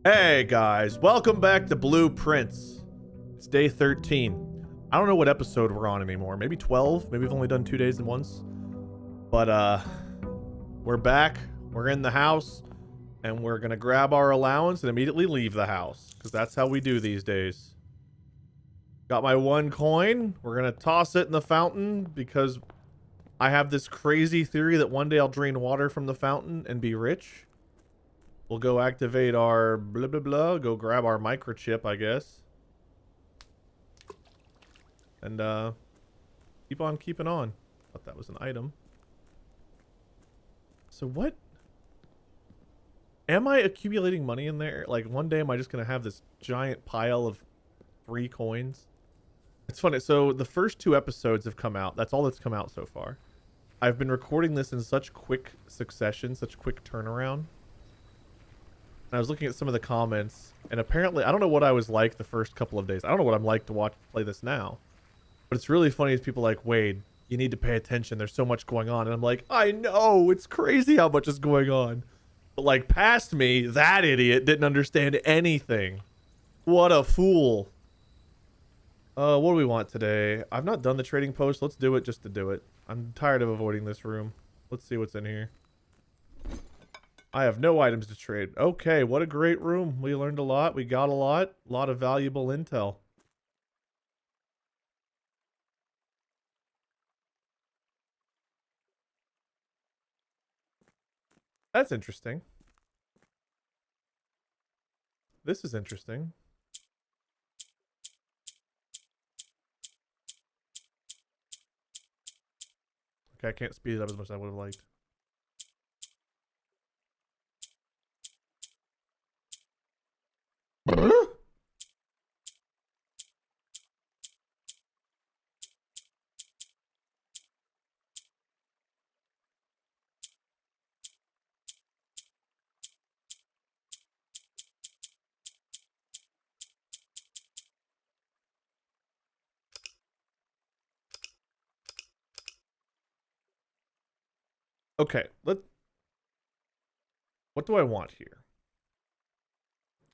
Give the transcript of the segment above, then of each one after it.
Hey guys, welcome back to Blueprints. It's day 13. I don't know what episode we're on anymore. Maybe 12? Maybe we've only done 2 days in once. But we're back. We're in the house and we're gonna grab our allowance and immediately leave the house because that's how we do these days. Got my 1 coin. We're gonna toss it in the fountain because I have this crazy theory that one day I'll drain water from the fountain and be rich. We'll go activate our blah blah blah, go grab our microchip, I guess. And keep on keeping on. Thought that was an item. So what? Am I accumulating money in there? Like one day am I just gonna have this giant pile of 3 coins? It's funny, so the first 2 episodes have come out. That's all that's come out so far. I've been recording this in such quick succession, such quick turnaround. I was looking at some of the comments, and apparently, I don't know what I was like the first couple of days. I don't know what I'm like to play this now. But it's really funny as people like, Wade, you need to pay attention. There's so much going on. And I'm like, I know, it's crazy how much is going on. But like past me, that idiot didn't understand anything. What a fool. What do we want today? I've not done the trading post. Let's do it just to do it. I'm tired of avoiding this room. Let's see what's in here. I have no items to trade. Okay, what a great room. We learned a lot. We got a lot of valuable intel. That's interesting. This is interesting. Okay, I can't speed it up as much as I would have liked. Okay, what do I want here?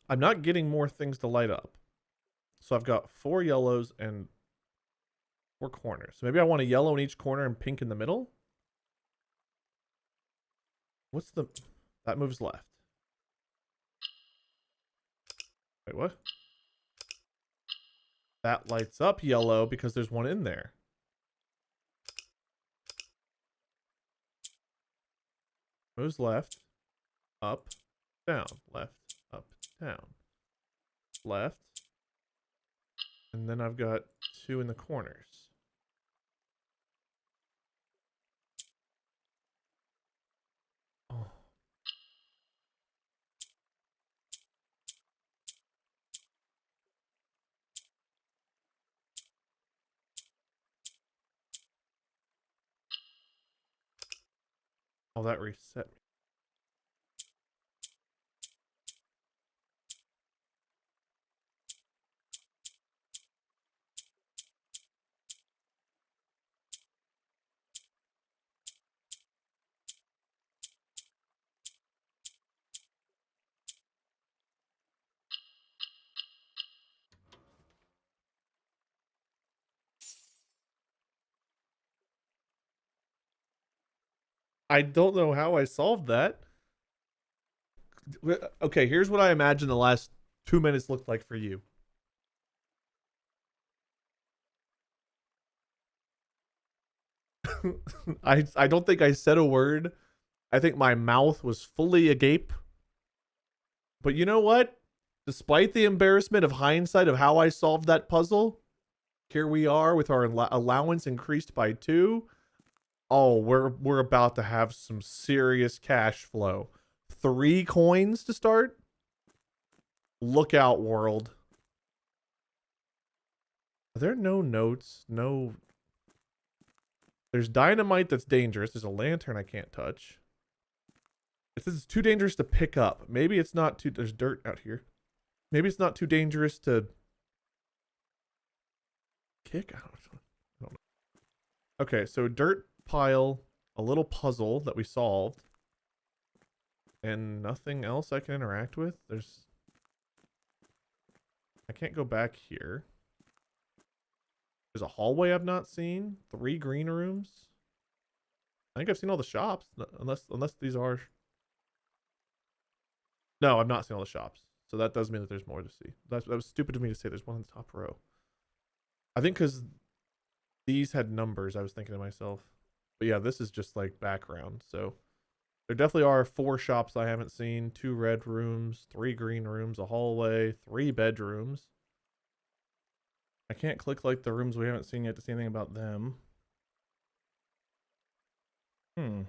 I'm not getting more things to light up. So I've got 4 yellows and 4 corners. So maybe I want a yellow in each corner and pink in the middle? What's the... That moves left. Wait, what? That lights up yellow because there's one in there. Moves left, up, down, left, up, down, left. And then I've got 2 in the corners. Oh. Oh, that reset me. I don't know how I solved that. Okay, here's what I imagine the last 2 minutes looked like for you. I don't think I said a word. I think my mouth was fully agape. But you know what? Despite the embarrassment of hindsight of how I solved that puzzle, here we are with our allowance increased by 2. Oh, we're about to have some serious cash flow. 3 coins to start? Look out, world. Are there no notes? No. There's dynamite that's dangerous. There's a lantern I can't touch. It says it's too dangerous to pick up. Maybe it's not too... There's dirt out here. Maybe it's not too dangerous to... kick? I don't know. Okay, so dirt pile, a little puzzle that we solved. And nothing else I can interact with? There's... I can't go back here. There's a hallway I've not seen. 3 green rooms. I think I've seen all the shops, unless these are. No, I've not seen all the shops. So that does mean that there's more to see. That was stupid of me to say there's one in the top row. I think because these had numbers, I was thinking to myself. But yeah, this is just like background. So there definitely are 4 shops I haven't seen. 2 red rooms, 3 green rooms, a hallway, 3 bedrooms. I can't click like the rooms we haven't seen yet to see anything about them. Can't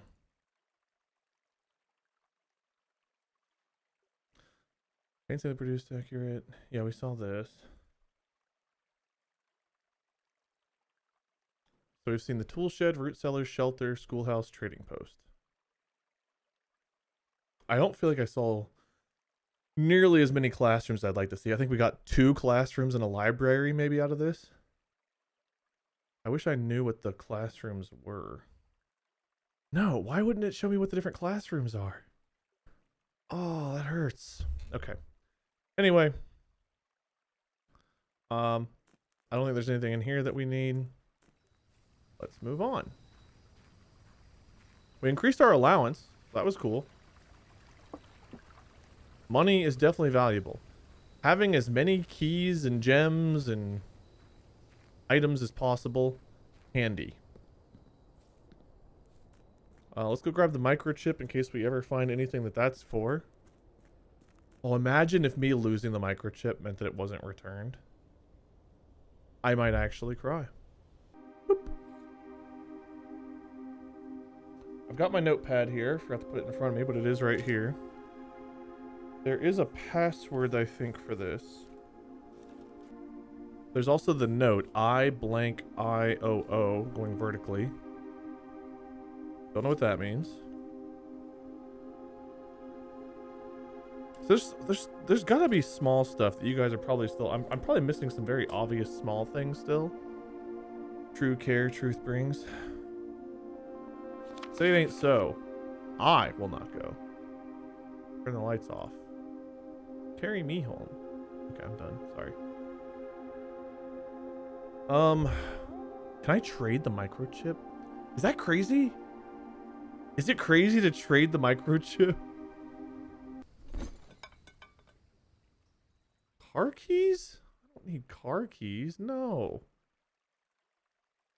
say they produced accurate. Yeah, we saw this. So we've seen the tool shed, root cellar, shelter, schoolhouse, trading post. I don't feel like I saw nearly as many classrooms as I'd like to see. I think we got 2 classrooms and a library maybe out of this. I wish I knew what the classrooms were. No, why wouldn't it show me what the different classrooms are? Oh, that hurts. Okay. Anyway. I don't think there's anything in here that we need. Let's move on. We increased our allowance. That was cool. Money is definitely valuable. Having as many keys and gems and items as possible, handy. Let's go grab the microchip in case we ever find anything that's for. Well, imagine if me losing the microchip meant that it wasn't returned. I might actually cry. Boop. I've got my notepad here. Forgot to put it in front of me, but it is right here. There is a password, I think, for this. There's also the note, I_IOO, going vertically. Don't know what that means. So there's gotta be small stuff that you guys are probably still. I'm probably missing some very obvious small things still. True care, truth brings. Say it ain't so. I will not go. Turn the lights off. Carry me home. Okay, I'm done. Sorry. Can I trade the microchip? Is that crazy? Is it crazy to trade the microchip? Car keys? I don't need car keys. No.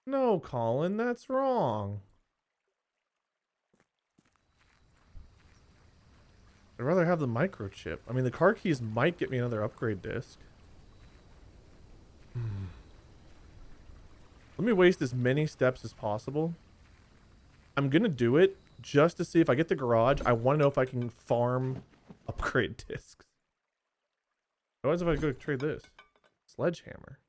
No, Colin, that's wrong. I'd rather have the microchip. I mean, the car keys might get me another upgrade disc. Let me waste as many steps as possible. I'm gonna do it just to see if I get the garage. I want to know if I can farm upgrade discs. Otherwise, if I go trade this sledgehammer,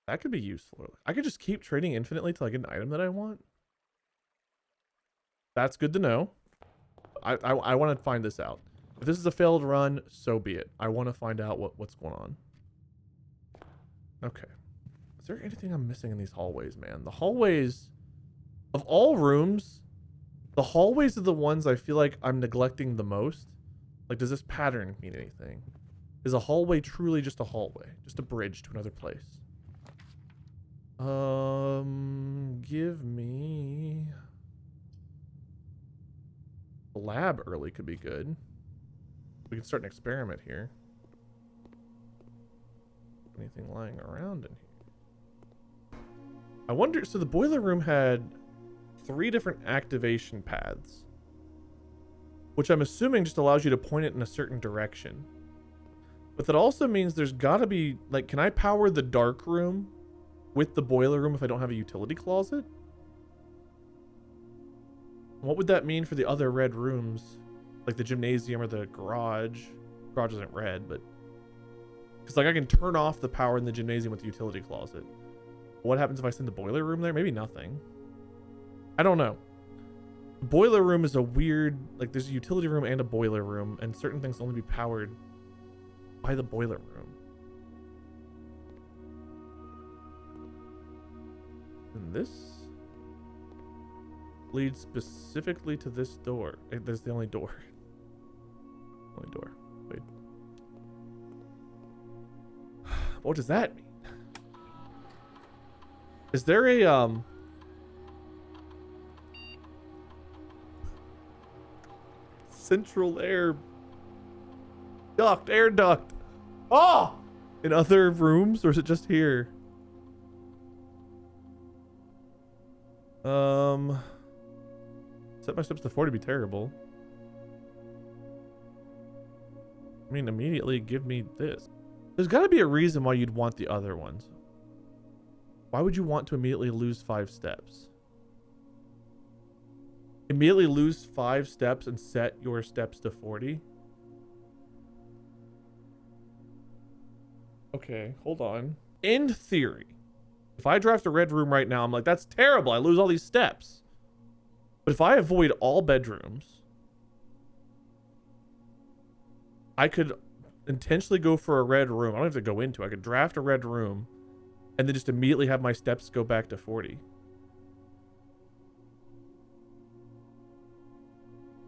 that could be useful. I could just keep trading infinitely till I get an item that I want. That's good to know. I want to find this out. If this is a failed run, so be it. I want to find out what's going on. Okay. Is there anything I'm missing in these hallways, man? The hallways, of all rooms, the hallways are the ones I feel like I'm neglecting the most. Like, does this pattern mean anything? Is a hallway truly just a hallway? Just a bridge to another place? Give me... The lab early could be good. We can start an experiment here. Anything lying around in here? I wonder, so the boiler room had 3 different activation paths, which I'm assuming just allows you to point it in a certain direction. But that also means there's gotta be, like, can I power the dark room with the boiler room if I don't have a utility closet? What would that mean for the other red rooms? Like the gymnasium or the garage? Garage isn't red, but... Because, like, I can turn off the power in the gymnasium with the utility closet. What happens if I send the boiler room there? Maybe nothing. I don't know. The boiler room is a weird... Like, there's a utility room and a boiler room, and certain things only be powered by the boiler room. And this leads specifically to this door. That's the only door. Only door. Wait. What does that mean? Is there a central air duct? Oh! In other rooms, or is it just here? Set my steps to 40 would be terrible. I mean, immediately give me this. There's got to be a reason why you'd want the other ones. Why would you want to immediately lose 5 steps? Immediately lose 5 steps and set your steps to 40? Okay, hold on. In theory, if I draft a red room right now, I'm like, that's terrible. I lose all these steps. But if I avoid all bedrooms, I could intentionally go for a red room. I don't have to go into it. I could draft a red room and then just immediately have my steps go back to 40.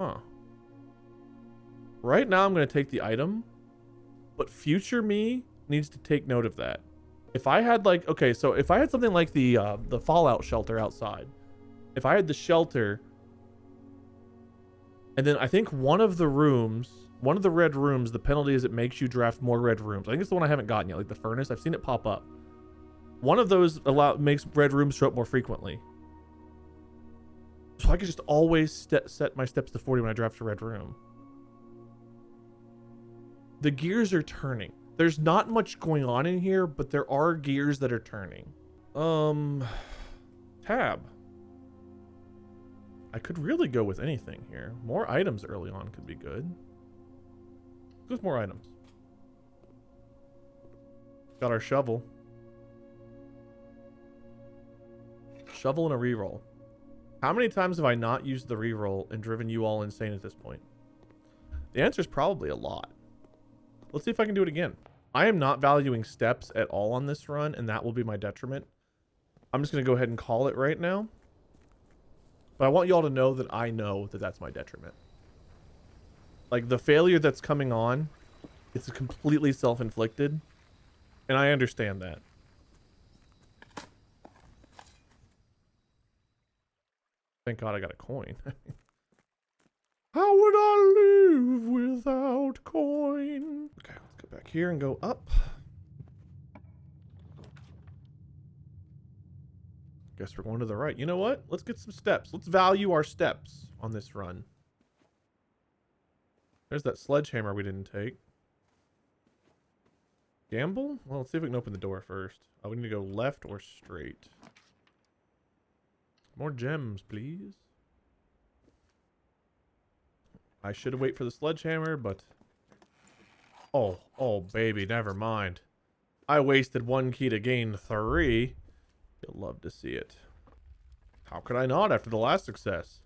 Huh. Right now I'm going to take the item, but future me needs to take note of that. If I had like, okay, so if I had something like the Fallout shelter outside, if I had the shelter, and then I think one of the red rooms, the penalty is it makes you draft more red rooms. I think it's the one I haven't gotten yet, like the furnace. I've seen it pop up. One of those makes red rooms show up more frequently. So I could just always set my steps to 40 when I draft a red room. The gears are turning. There's not much going on in here, but there are gears that are turning. Tab. I could really go with anything here. More items early on could be good. Just more items. Got our shovel. Shovel and a reroll. How many times have I not used the reroll and driven you all insane at this point? The answer is probably a lot. Let's see if I can do it again. I am not valuing steps at all on this run, and that will be my detriment. I'm just going to go ahead and call it right now. But I want y'all to know that I know that that's my detriment. Like, the failure that's coming on, it's completely self-inflicted, and I understand that. Thank God I got a coin. How would I live without coin? Okay, let's go back here and go up. Guess we're going to the right. You know what? Let's get some steps. Let's value our steps on this run. There's that sledgehammer we didn't take. Gamble? Well, let's see if we can open the door first. Oh, we need to go left or straight. More gems, please. I should wait for the sledgehammer, but... Oh, baby, never mind. I wasted 1 key to gain 3. You'll love to see it. How could I not after the last success?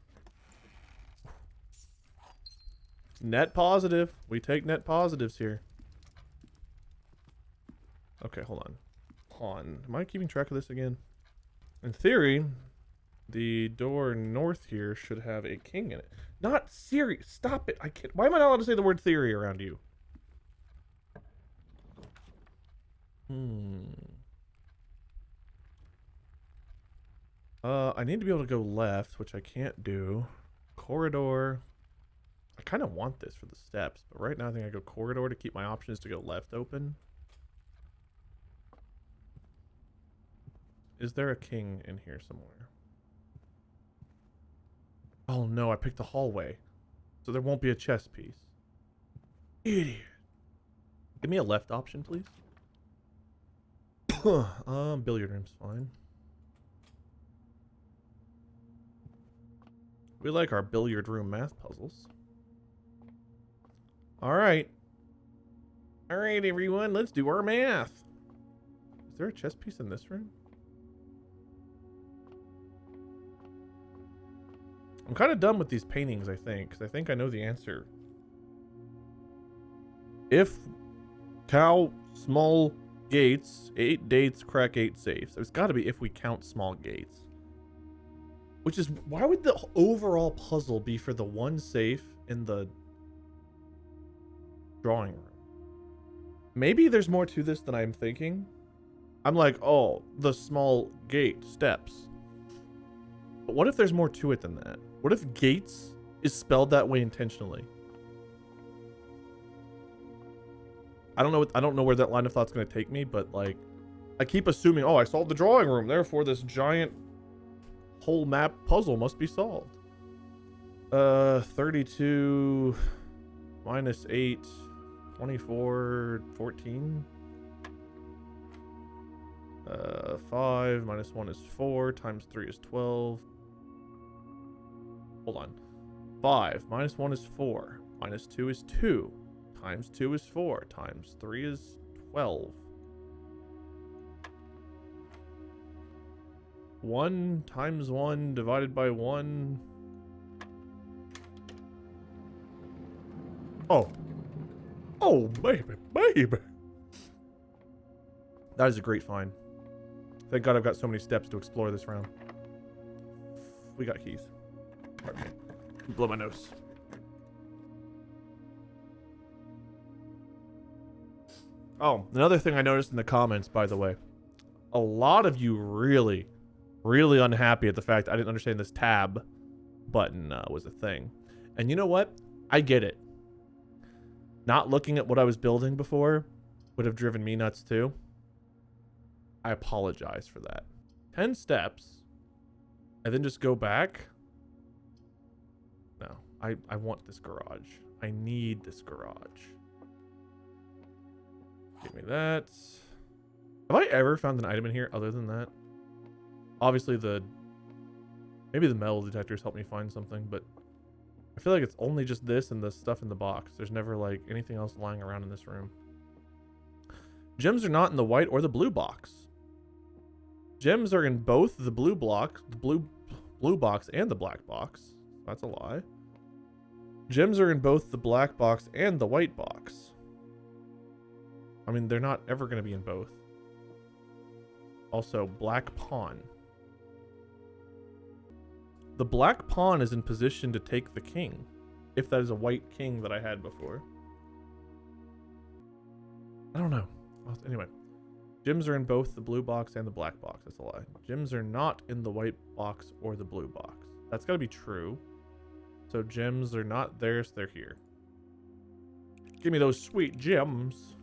Net positive. We take net positives here. Okay, hold on. Pawn. Am I keeping track of this again? In theory, the door north here should have a king in it. Not Siri. Stop it. I can't. Why am I not allowed to say the word theory around you? I need to be able to go left, which I can't do. Corridor. I kind of want this for the steps, but right now I think I go corridor to keep my options to go left open. Is there a king in here somewhere? Oh no, I picked the hallway. So there won't be a chess piece. Idiot. Give me a left option, please. Billiard room's fine. We like our billiard room math puzzles. Alright. Alright, everyone, let's do our math. Is there a chess piece in this room? I'm kind of done with these paintings, I think, because I think I know the answer. If cow small gates, 8 dates, crack 8 safes. It's got to be if we count small gates. Which is, why would the overall puzzle be for the 1 safe in the drawing room? Maybe there's more to this than I'm thinking. I'm like, oh, the small gate steps. But what if there's more to it than that? What if gates is spelled that way intentionally? I don't know where that line of thought's going to take me, but like, I keep assuming, oh, I solved the drawing room, therefore this giant whole map puzzle must be solved. 32 minus 8, 24, 14. 5 minus 1 is 4, times 3 is 12. Hold on. 5 minus 1 is 4, minus 2 is 2, times 2 is 4, times 3 is 12. 1 times 1 divided by 1. Oh. Oh, baby, baby. That is a great find. Thank God I've got so many steps to explore this round. We got keys. Pardon me. Blow my nose. Oh, another thing I noticed in the comments, by the way. A lot of you really unhappy at the fact I didn't understand this tab button was a thing. And you know what? I get it. Not looking at what I was building before would have driven me nuts too. I apologize for that. 10 steps and then just go back. No, I want this garage. I need this garage. Give me that. Have I ever found an item in here other than that? Obviously maybe the metal detectors help me find something, but I feel like it's only just this and the stuff in the box. There's never like anything else lying around in this room. Gems are not in the white or the blue box. Gems are in both the blue block, the blue box and the black box. That's a lie. Gems are in both the black box and the white box. I mean, they're not ever going to be in both. Also, black pawn. The black pawn is in position to take the king, if that is a white king that I had before. I don't know. Well, anyway, gems are in both the blue box and the black box. That's a lie. Gems are not in the white box or the blue box. That's got to be true. So gems are not there, so they're here. Give me those sweet gems.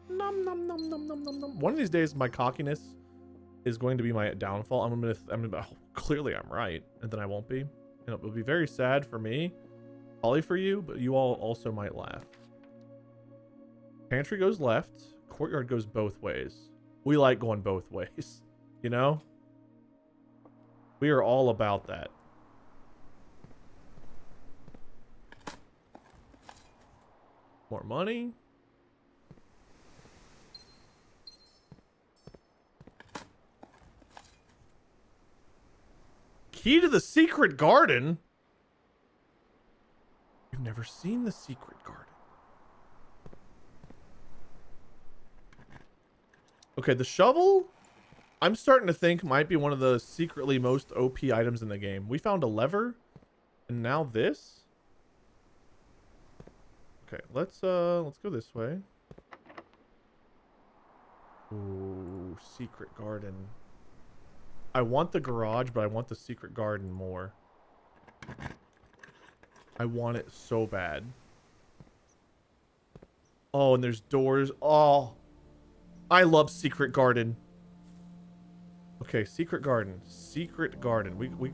Nom nom nom nom nom nom nom. One of these days, my cockiness is going to be my downfall. I'm gonna oh, clearly I'm right, and then I won't be. And it will be very sad for me, probably for you, but you all also might laugh. Pantry goes left. Courtyard goes both ways. We like going both ways, you know? We are all about that. More money. Key to the secret garden? You've never seen the secret garden. Okay, the shovel, I'm starting to think might be one of the secretly most OP items in the game. We found a lever, and now this. Okay, let's go this way. Ooh, secret garden. I want the garage, but I want the secret garden more. I want it so bad. Oh, and there's doors. Oh, I love secret garden. Okay, secret garden. Secret garden. We.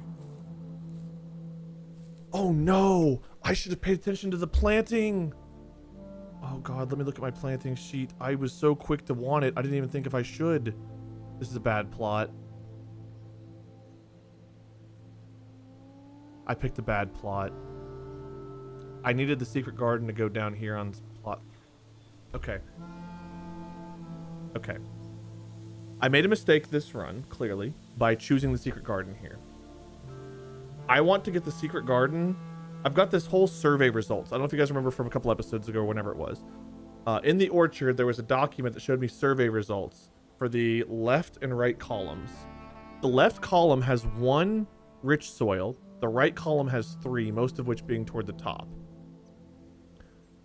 Oh no! I should have paid attention to the planting. Oh God, let me look at my planting sheet. I was so quick to want it. I didn't even think if I should. This is a bad plot. I picked a bad plot. I needed the secret garden to go down here on plot. Okay. Okay. I made a mistake this run, clearly, by choosing the secret garden here. I want to get the secret garden. I've got this whole survey results. I don't know if you guys remember from a couple episodes ago or whenever it was. In the orchard, there was a document that showed me survey results for the left and right columns. The left column has 1 rich soil. The right column has 3, most of which being toward the top.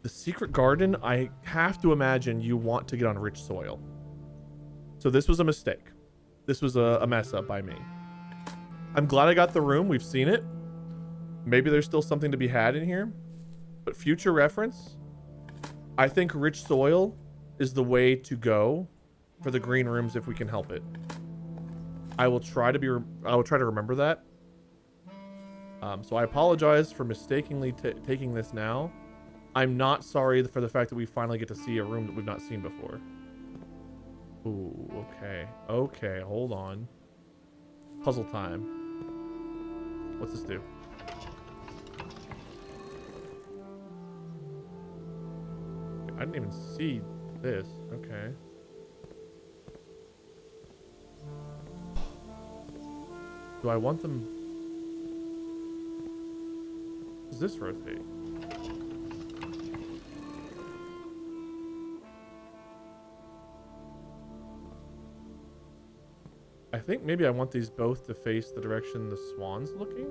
The secret garden, I have to imagine you want to get on rich soil. So this was a mistake. This was a mess up by me. I'm glad I got the room. We've seen it. Maybe there's still something to be had in here. But future reference, I think rich soil is the way to go for the green rooms if we can help it. I will try to remember that. So I apologize for mistakenly taking this now. I'm not sorry for the fact that we finally get to see a room that we've not seen before. Ooh, okay. Okay, hold on. Puzzle time. What's this do? I didn't even see this. Okay. Do I want them... Does this rotate? I think maybe I want these both to face the direction the swan's looking.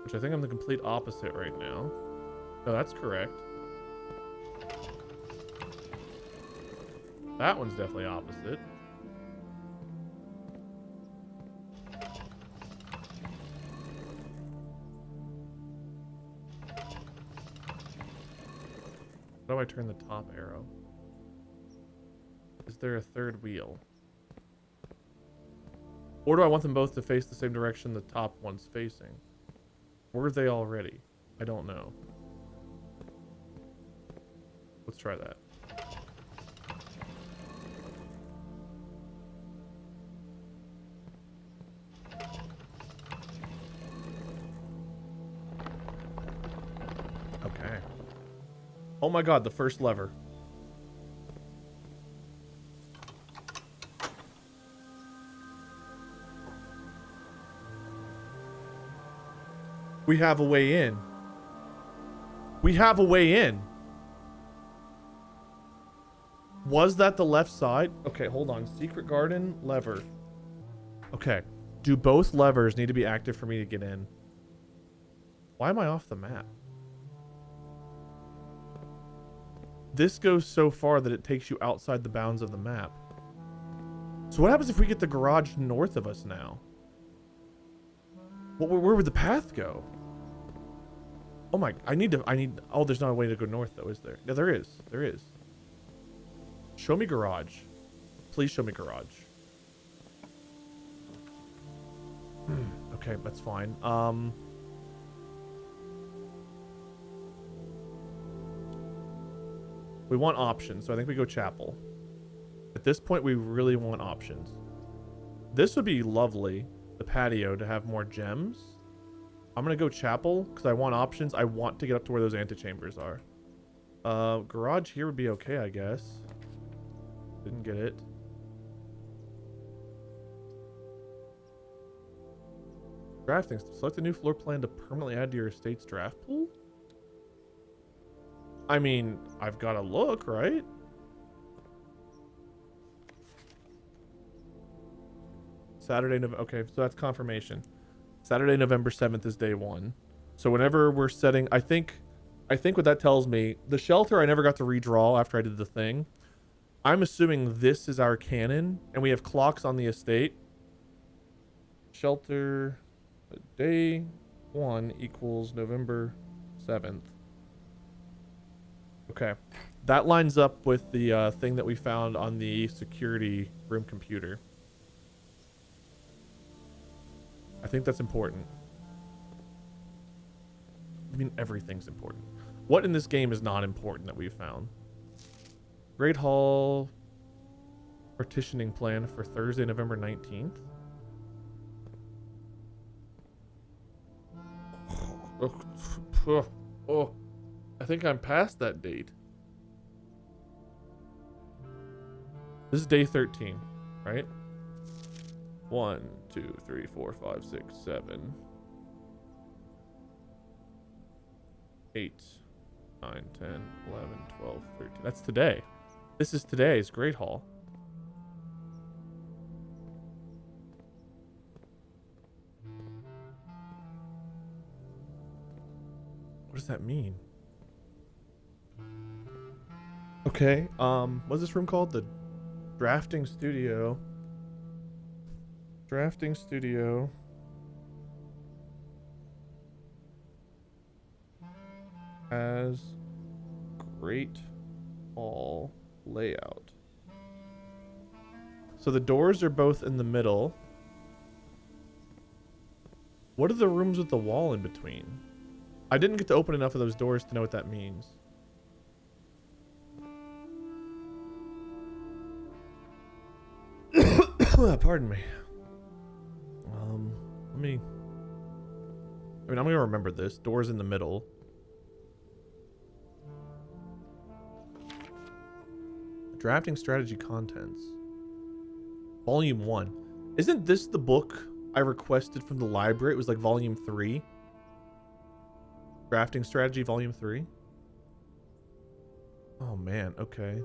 Which I think I'm the complete opposite right now. No, that's correct. That one's definitely opposite. How do I turn the top arrow? Is there a third wheel? Or do I want them both to face the same direction the top one's facing? Were they already? I don't know. Let's try that. Okay. Oh my god, the first lever. We have a way in. We have a way in. Was that the left side? Okay, hold on. Secret garden, lever. Okay. Do both levers need to be active for me to get in? Why am I off the map? This goes so far that it takes you outside the bounds of the map. So what happens if we get the garage north of us now? Where would the path go? Oh my, oh, there's not a way to go north though, is there? No, there is. There is. Show me garage. Please show me garage. Okay, that's fine. We want options, so I think we go chapel. At this point, we really want options. This would be lovely, the patio, to have more gems. I'm gonna go chapel because I want options. I want to get up to where those antechambers are. Garage here would be okay, I guess. Didn't get it. Drafting. Select a new floor plan to permanently add to your estate's draft pool. I mean, I've got to look, right? Saturday, November. Okay, so that's confirmation. Saturday, November 7th is day 1. So whenever we're setting, I think what that tells me, the shelter I never got to redraw after I did the thing. I'm assuming this is our cannon, and we have clocks on the estate. Shelter, day 1 equals November 7th. Okay. That lines up with the thing that we found on the security room computer. I think that's important. I mean, everything's important. What in this game is not important that we've found? Great Hall partitioning plan for Thursday, November 19th. Oh, I think I'm past that date. This is day 13, right? 1, 2, 3, 4, 5, 6, 7, 8, 9, 10, 11, 12, 13. That's today. This is today's Great Hall. What does that mean? Okay, what's this room called? The drafting studio. Drafting studio. Has great hall layout. So the doors are both in the middle. What are the rooms with the wall in between? I didn't get to open enough of those doors to know what that means. Pardon me. I'm gonna remember this. Doors in the middle. Drafting strategy contents. Volume 1. Isn't this the book I requested from the library? It was like volume 3. Drafting strategy volume 3. Oh man, okay.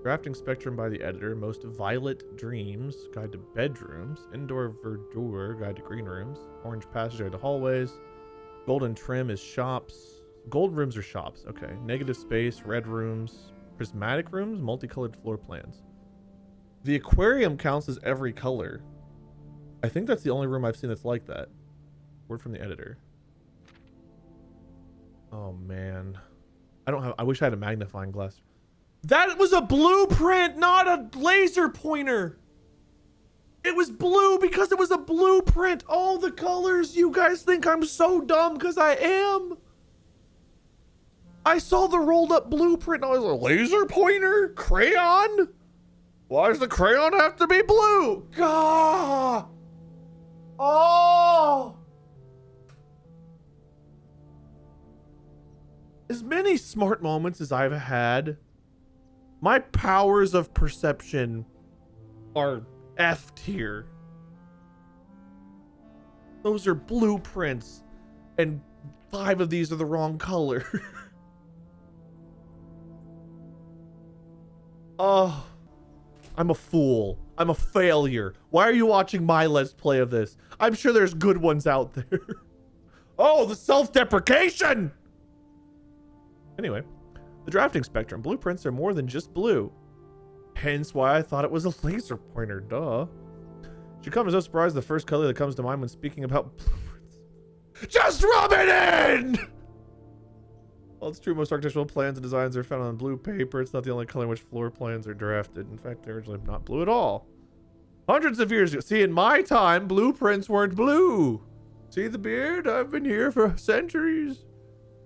Drafting spectrum by the editor. Most violet dreams. Guide to bedrooms. Indoor verdure. Guide to green rooms. Orange passage guide to hallways. Golden trim is shops. Gold rooms are shops. Okay. Negative space. Red rooms. Prismatic rooms. Multicolored floor plans. The aquarium counts as every color. I think that's the only room I've seen that's like that. Word from the editor. Oh man. I wish I had a magnifying glass. That was a blueprint, not a laser pointer. It was blue because it was a blueprint. All the colors. You guys think I'm so dumb because I am. I saw the rolled up blueprint and I was like, laser pointer? Crayon? Why does the crayon have to be blue? Gah! Oh! As many smart moments as I've had, my powers of perception are F tier. Those are blueprints, and 5 of these are the wrong color. Oh, I'm a fool. I'm a failure. Why are you watching my Let's Play of this? I'm sure there's good ones out there. Oh, the self-deprecation! Anyway, the drafting spectrum. Blueprints are more than just blue. Hence why I thought it was a laser pointer, duh. Should come as no surprise the first color that comes to mind when speaking about blueprints. Just rub it in! Well, it's true, most architectural plans and designs are found on blue paper. It's not the only color in which floor plans are drafted. In fact, they're originally not blue at all. Hundreds of years ago. See, in my time, blueprints weren't blue. See the beard? I've been here for centuries.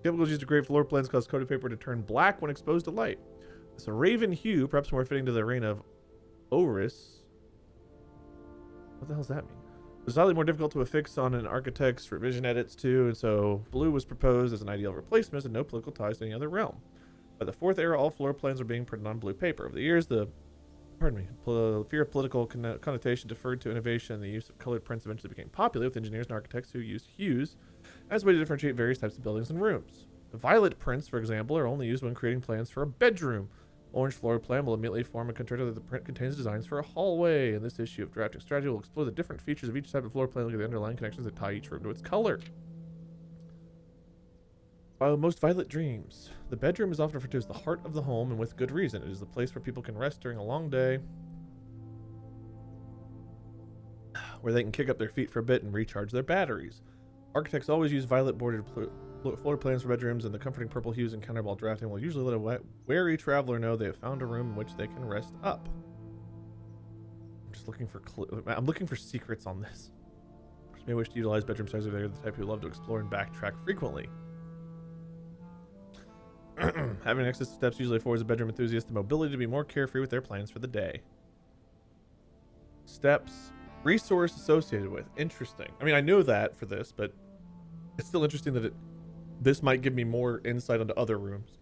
Chemicals used to create floor plans cause coated paper to turn black when exposed to light. It's a raven hue, perhaps more fitting to the reign of Oris. What the hell does that mean? It was slightly more difficult to affix on an architect's revision edits too, and so blue was proposed as an ideal replacement and no political ties to any other realm. By the 4th era, all floor plans were being printed on blue paper. Over the years, the fear of political connotation deferred to innovation, and the use of colored prints eventually became popular with engineers and architects who used hues as a way to differentiate various types of buildings and rooms. Violet prints, for example, are only used when creating plans for a bedroom. Orange floor plan will immediately form a contractor that the print contains designs for a hallway. In this issue of Drafting Strategy, we'll explore the different features of each type of floor plan, look at the underlying connections that tie each room to its color. While most violet dreams. The bedroom is often referred to as the heart of the home, and with good reason. It is the place where people can rest during a long day, where they can kick up their feet for a bit and recharge their batteries. Architects always use violet bordered floor plans for bedrooms, and the comforting purple hues encountered while drafting will usually let a wary traveler know they have found a room in which they can rest up. I'm just looking for I'm looking for secrets on this. You may wish to utilize bedroom sizes if they're the type who love to explore and backtrack frequently. Having access to steps usually affords a bedroom enthusiast the mobility to be more carefree with their plans for the day. Steps. Resource associated with. Interesting. I mean, I knew that for this, but it's still interesting that this might give me more insight into other rooms.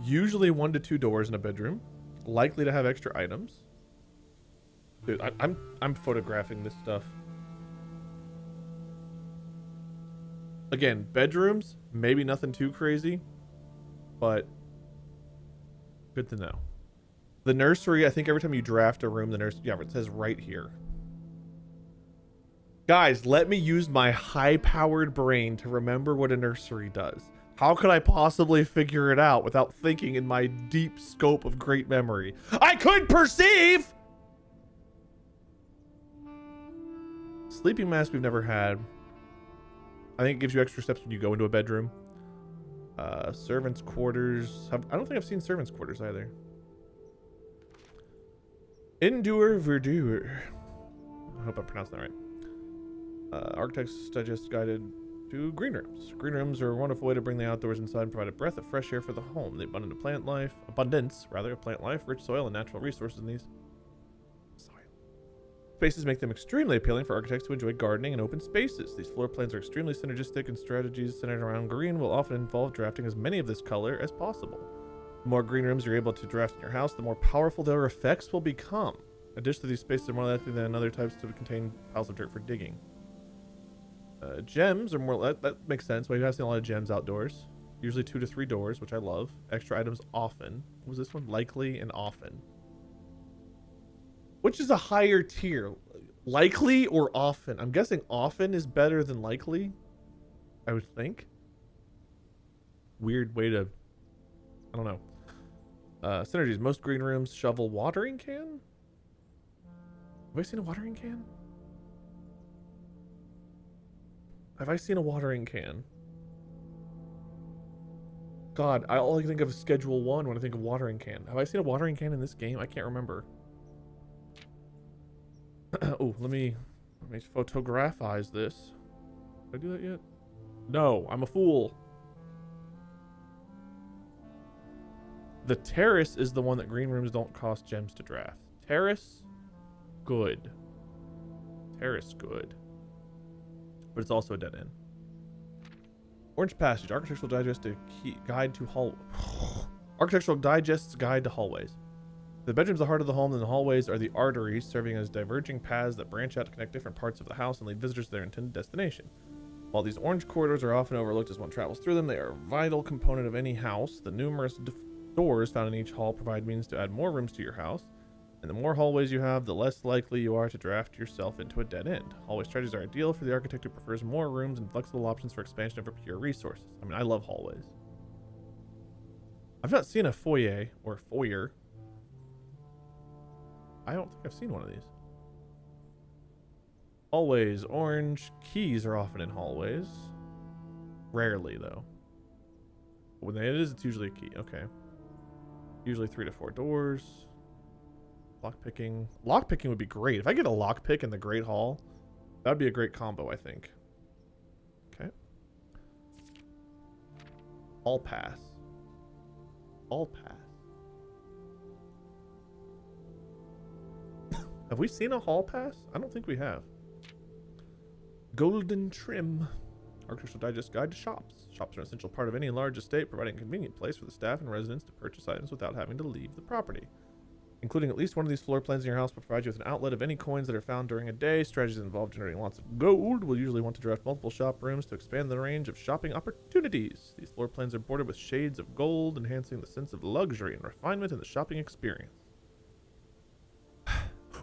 Usually 1 to 2 doors in a bedroom. Likely to have extra items. Dude, I'm photographing this stuff. Again, bedrooms, maybe nothing too crazy, but good to know. The nursery, I think every time you draft a room, the nursery, yeah, it says right here. Guys, let me use my high-powered brain to remember what a nursery does. How could I possibly figure it out without thinking in my deep scope of great memory? I could perceive! Sleeping mask we've never had. I think it gives you extra steps when you go into a bedroom. Servants' quarters. I don't think I've seen servants' quarters either. Endure verdure. I hope I pronounced that right. Architect's Digest guided to green rooms. Green rooms are a wonderful way to bring the outdoors inside and provide a breath of fresh air for the home. The abundance of plant life, rich soil, and natural resources in these spaces make them extremely appealing for architects to enjoy gardening and open spaces. These floor plans are extremely synergistic, and strategies centered around green will often involve drafting as many of this color as possible. The more green rooms you're able to draft in your house, the more powerful their effects will become. Additionally, these spaces are more likely than other types to contain piles of dirt for digging. Gems are more, that makes sense. We have seen a lot of gems outdoors. Usually 2 to 3 doors, which I love. Extra items often. What was this one? Likely and often. Which is a higher tier? Likely or often? I'm guessing often is better than likely. I would think. Weird way to, I don't know. Synergies. Most green rooms shovel watering can? Have I seen a watering can? Have I seen a watering can? God, all I can think of is Schedule 1 when I think of watering can. Have I seen a watering can in this game? I can't remember. Oh, let me photographize this. Did I do that yet? No, I'm a fool. The terrace is the one that green rooms don't cost gems to draft. Terrace, good. Terrace, good. But it's also a dead end. Orange Passage, Architectural Digest Guide to Architectural Digest's Guide to Hallways. The bedroom's the heart of the home, and the hallways are the arteries, serving as diverging paths that branch out to connect different parts of the house and lead visitors to their intended destination. While these orange corridors are often overlooked as one travels through them, they are a vital component of any house. The numerous doors found in each hall provide means to add more rooms to your house. And the more hallways you have, the less likely you are to draft yourself into a dead end. Hallway strategies are ideal for the architect who prefers more rooms and flexible options for expansion over pure resources. I mean, I love hallways. I've not seen a foyer or foyer. I don't think I've seen one of these. Hallways, orange. Keys are often in hallways. Rarely, though. When it is, it's usually a key. Okay. Usually 3 to 4 doors. Lockpicking. Lockpicking would be great. If I get a lockpick in the Great Hall, that would be a great combo, I think. Okay. Hall pass. Hall pass. Have we seen a hall pass? I don't think we have. Golden trim. Architectural Digest Guide to Shops. Shops are an essential part of any large estate, providing a convenient place for the staff and residents to purchase items without having to leave the property. Including at least one of these floor plans in your house will provide you with an outlet of any coins that are found during a day. Strategies that involve generating lots of gold will usually want to draft multiple shop rooms to expand the range of shopping opportunities. These floor plans are bordered with shades of gold, enhancing the sense of luxury and refinement in the shopping experience.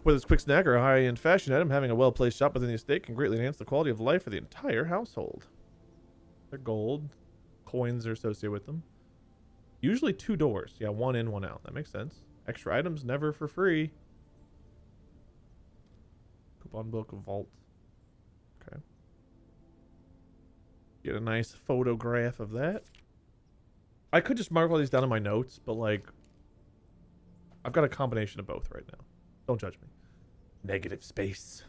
Whether it's a quick snack or a high-end fashion item, having a well-placed shop within the estate can greatly enhance the quality of life for the entire household. They're gold. Coins are associated with them. Usually 2 doors. Yeah, 1 in, 1 out. That makes sense. Extra items never for free. Coupon book, vault. Okay. Get a nice photograph of that. I could just mark all these down in my notes, but like, I've got a combination of both right now. Don't judge me. Negative space.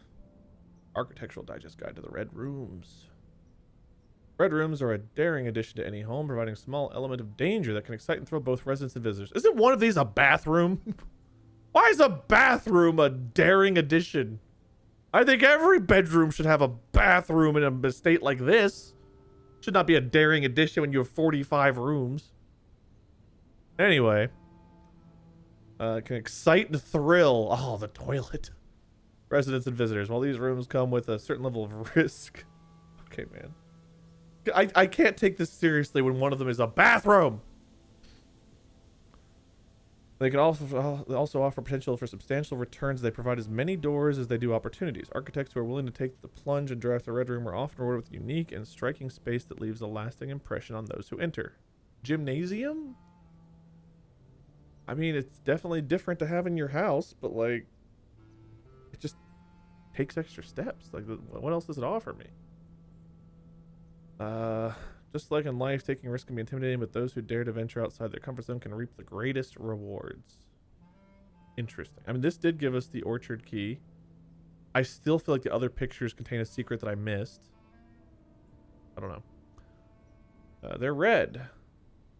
Architectural Digest Guide to the Red Rooms. Red rooms are a daring addition to any home, providing a small element of danger that can excite and thrill both residents and visitors. Isn't one of these a bathroom? Why is a bathroom a daring addition? I think every bedroom should have a bathroom in a estate like this. Should not be a daring addition when you have 45 rooms. Anyway. Can excite and thrill. Oh, the toilet. Residents and visitors. While these rooms come with a certain level of risk. Okay, man. I can't take this seriously when one of them is a bathroom. They can also offer potential for substantial returns. They provide as many doors as they do opportunities. Architects who are willing to take the plunge and draft a red room are often rewarded with a unique and striking space that leaves a lasting impression on those who enter. Gymnasium? I mean, it's definitely different to have in your house, but like, it just takes extra steps. Like, what else does it offer me? Just like in life, taking risks can be intimidating, but those who dare to venture outside their comfort zone can reap the greatest rewards. Interesting. I mean, this did give us the orchard key. I still feel like the other pictures contain a secret that I missed. I don't know. They're red.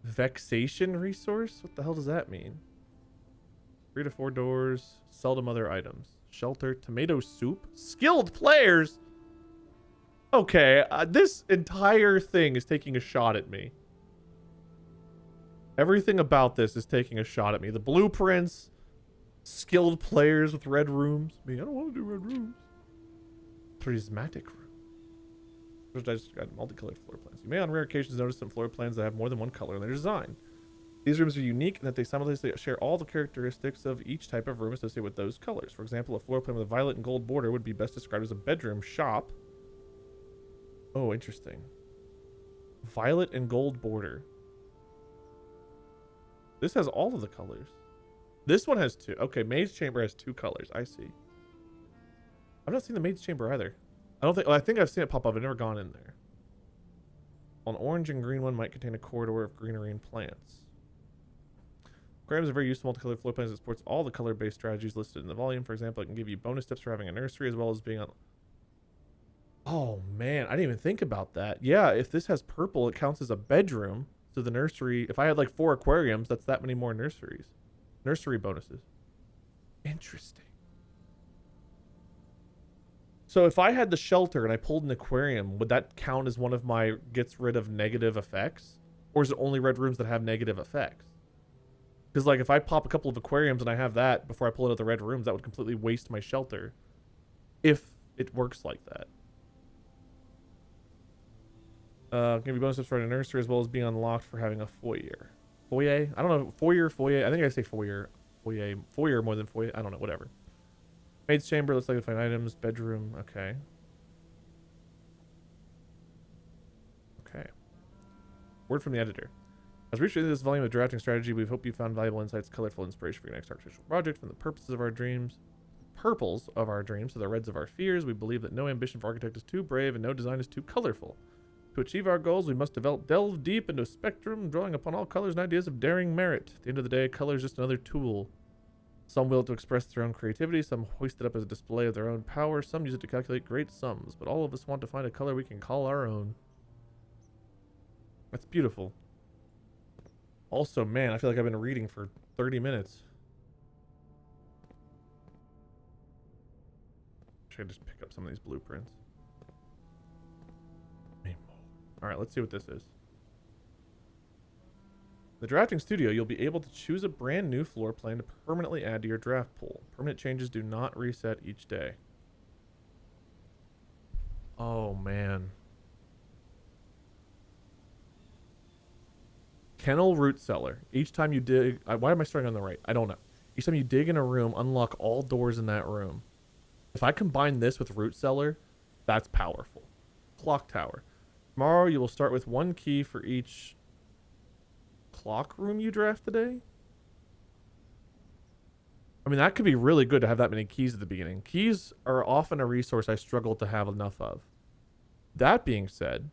Vexation resource? What the hell does that mean? 3 to 4 doors. Seldom other items. Shelter. Tomato soup. Skilled players! Okay, this entire thing is taking a shot at me. Everything about this is taking a shot at me. The blueprints, skilled players with red rooms. I mean, I don't want to do red rooms. Prismatic room. First, I just got multicolored floor plans. You may on rare occasions notice some floor plans that have more than one color in their design. These rooms are unique in that they simultaneously share all the characteristics of each type of room associated with those colors. For example, a floor plan with a violet and gold border would be best described as a bedroom shop. Oh, interesting. Violet and gold border. This has all of the colors. This one has 2. Okay, Maid's Chamber has 2 colors. I see. I've not seen the Maid's Chamber either. I don't think... Well, I think I've seen it pop up. I've never gone in there. An orange and green one might contain a corridor of greenery and plants. Aquariums are very useful multicolored floor plans that supports all the color-based strategies listed in the volume. For example, it can give you bonus tips for having a nursery as well as being on... Oh, man. I didn't even think about that. Yeah, if this has purple, it counts as a bedroom. So the nursery... If I had like 4 aquariums, that's that many more nurseries. Nursery bonuses. Interesting. So if I had the shelter and I pulled an aquarium, would that count as one of my gets rid of negative effects? Or is it only red rooms that have negative effects? Because like if I pop a couple of aquariums and I have that before I pull it out the red rooms, that would completely waste my shelter. If it works like that. Give you bonuses for a nursery as well as being unlocked for having a foyer. Foyer? I don't know. Foyer. I think I say foyer. Foyer more than foyer. I don't know. Whatever. Maid's chamber. Looks like to find items. Bedroom. Okay. Okay. Word from the editor. As we reach this volume of drafting strategy, we hope you found valuable insights, colorful inspiration for your next architectural project. From the purposes of our dreams, purples of our dreams to the reds of our fears, we believe that no ambition for architect is too brave and no design is too colorful. To achieve our goals, we must delve deep into a spectrum, drawing upon all colors and ideas of daring merit. At the end of the day, color is just another tool. Some will it to express their own creativity, some hoist it up as a display of their own power, some use it to calculate great sums, but all of us want to find a color we can call our own. That's beautiful. Also, man, I feel like I've been reading for 30 minutes. Should I just pick up some of these blueprints? Alright, let's see what this is. The drafting studio, you'll be able to choose a brand new floor plan to permanently add to your draft pool. Permanent changes do not reset each day. Oh, man. Kennel root cellar. Each time you dig... why am I starting on the right? I don't know. Each time you dig in a room, unlock all doors in that room. If I combine this with root cellar, that's powerful. Clock tower. Tomorrow, you will start with 1 key for each clock room you draft today. I mean, that could be really good to have that many keys at the beginning. Keys are often a resource I struggle to have enough of. That being said,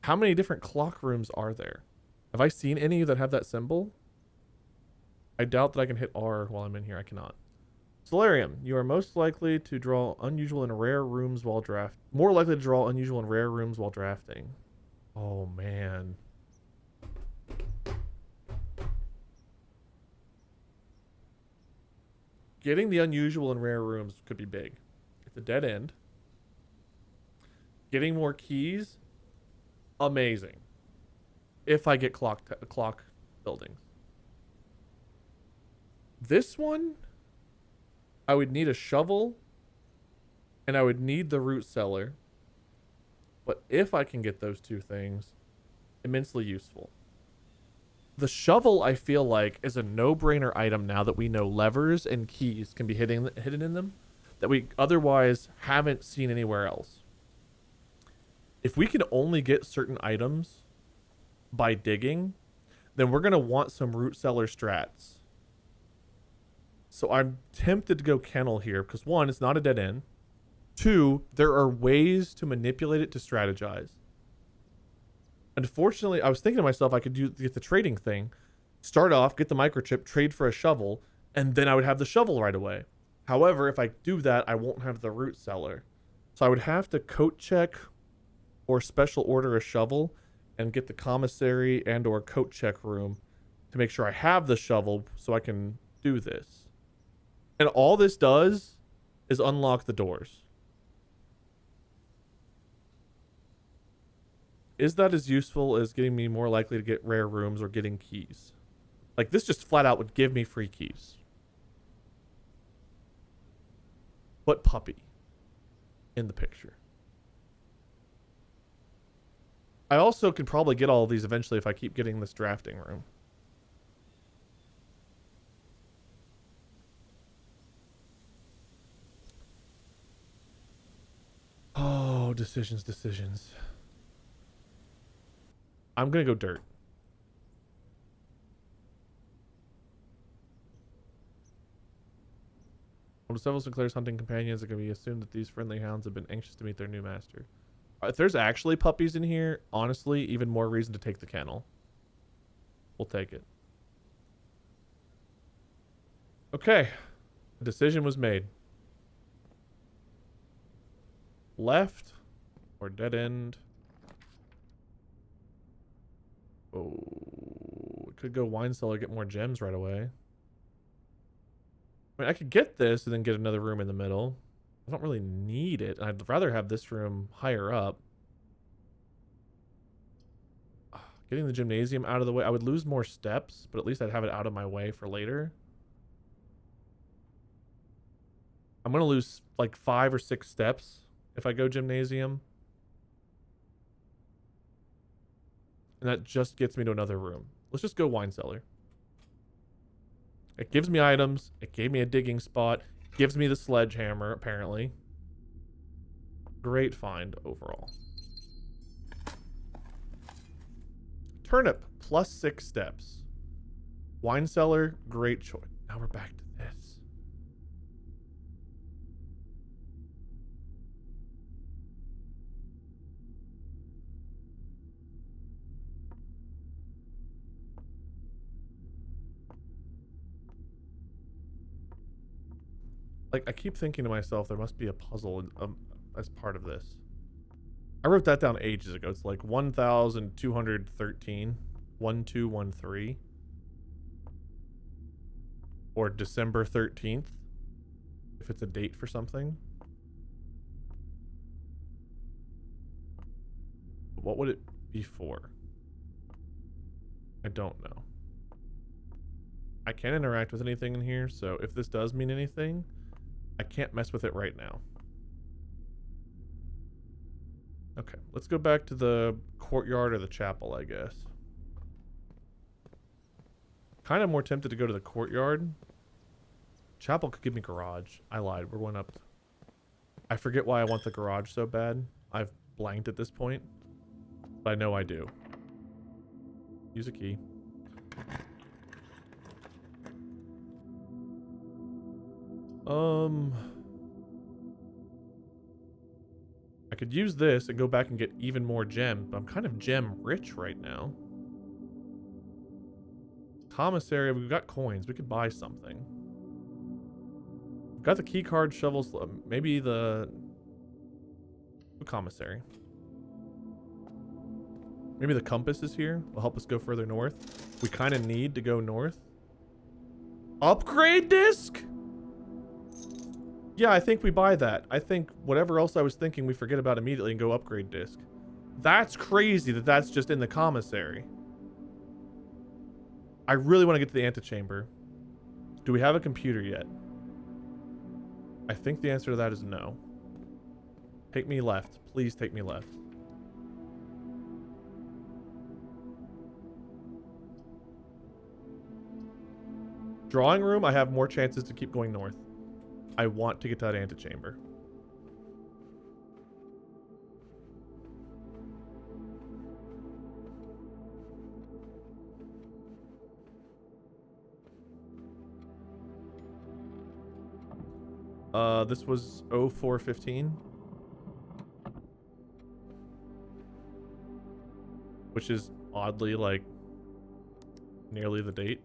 how many different clock rooms are there? Have I seen any that have that symbol? I doubt that I can hit R while I'm in here. I cannot. Solarium. You are most likely to draw unusual and rare rooms while more likely to draw unusual and rare rooms while drafting. Oh, man. Getting the unusual and rare rooms could be big. It's a dead end. Getting more keys, amazing. If I get clock buildings. This one, I would need a shovel, and I would need the root cellar. But if I can get those 2 things, immensely useful. The shovel, I feel like, is a no-brainer item now that we know levers and keys can be hidden in them that we otherwise haven't seen anywhere else. If we can only get certain items by digging, then we're going to want some root cellar strats. So I'm tempted to go kennel here because, one, it's not a dead end. Two, there are ways to manipulate it to strategize. Unfortunately, I was thinking to myself I could get the trading thing, start off, get the microchip, trade for a shovel, and then I would have the shovel right away. However, if I do that, I won't have the root cellar. So I would have to coat check or special order a shovel and get the commissary and or coat check room to make sure I have the shovel so I can do this. And all this does is unlock the doors. Is that as useful as getting me more likely to get rare rooms or getting keys? Like, this just flat out would give me free keys. But puppy in the picture. I also could probably get all of these eventually if I keep getting this drafting room. Oh, decisions. I'm going to go dirt. When several Sinclair's hunting companions, it can be assumed that these friendly hounds have been anxious to meet their new master. If there's actually puppies in here, honestly, even more reason to take the kennel. We'll take it. Okay. The decision was made. Left or dead end. Oh, could go wine cellar, get more gems right away. I mean, I could get this and then get another room in the middle. I don't really need it. I'd rather have this room higher up. Getting the gymnasium out of the way. I would lose more steps, but at least I'd have it out of my way for later. I'm going to lose like 5 or 6 steps if I go gymnasium. And that just gets me to another room. Let's just go wine cellar. It gives me items. It gave me a digging spot. Gives me the sledgehammer, apparently. Great find overall. Turnip, plus 6 steps. Wine cellar, great choice. Now we're back to this. Like, I keep thinking to myself, there must be a puzzle as part of this. I wrote that down ages ago. It's like 1,213, 1213. Or December 13th, if it's a date for something. What would it be for? I don't know. I can't interact with anything in here, so if this does mean anything, I can't mess with it right now. Okay, let's go back to the courtyard or the chapel, I guess. Kind of more tempted to go to the courtyard. Chapel could give me garage. I lied. We're going up. I forget why I want the garage so bad. I've blanked at this point. But I know I do. Use a key. I could use this and go back and get even more gems, but I'm kind of gem rich right now. Commissary, we've got coins. We could buy something. We've got the key card, shovels, maybe the commissary. Maybe the compass is here. Will help us go further north. We kind of need to go north. Upgrade disc? Yeah, I think we buy that. I think whatever else I was thinking, we forget about immediately and go upgrade disc. That's crazy that that's just in the commissary. I really want to get to the antechamber. Do we have a computer yet? I think the answer to that is no. Take me left. Please take me left. Drawing room, I have more chances to keep going north. I want to get to that antechamber. This was 0415. Which is oddly like nearly the date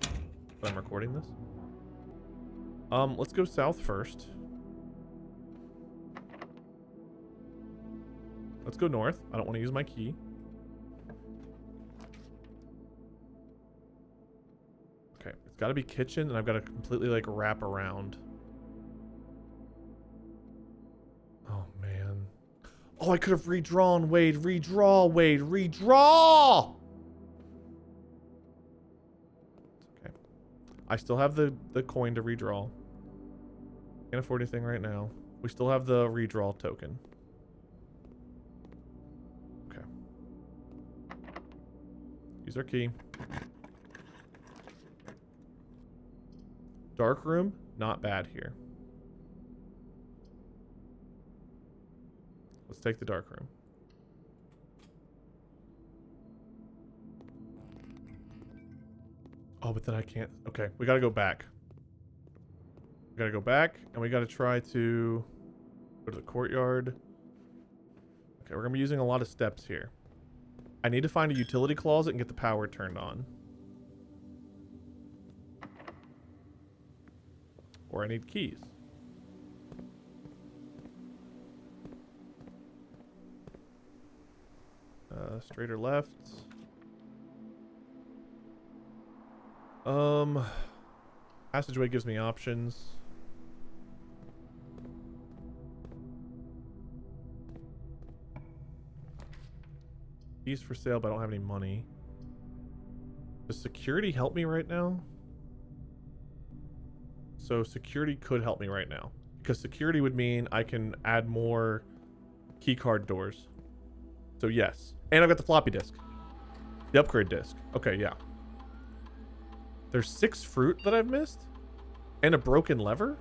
that I'm recording this. Let's go south first. Let's go north. I don't want to use my key. Okay, it's got to be kitchen, and I've got to completely like wrap around. Oh man. Oh, I could have redrawn. Wade, redraw. Wade, redraw. Okay. I still have the coin to redraw. Can't afford anything right now. We still have the redraw token. Okay. Use our key. Dark room, not bad here. Let's take the dark room. Oh, but then I can't. Okay, we gotta go back. We gotta go back, and we gotta try to go to the courtyard. Okay, we're gonna be using a lot of steps here. I need to find a utility closet and get the power turned on. Or I need keys. Straight or left? Passageway gives me options. Keys for sale, but I don't have any money. Does security help me right now? So security could help me right now. Because security would mean I can add more keycard doors. So yes. And I've got the floppy disk. The upgrade disk. Okay, yeah. There's 6 fruit that I've missed? And a broken lever?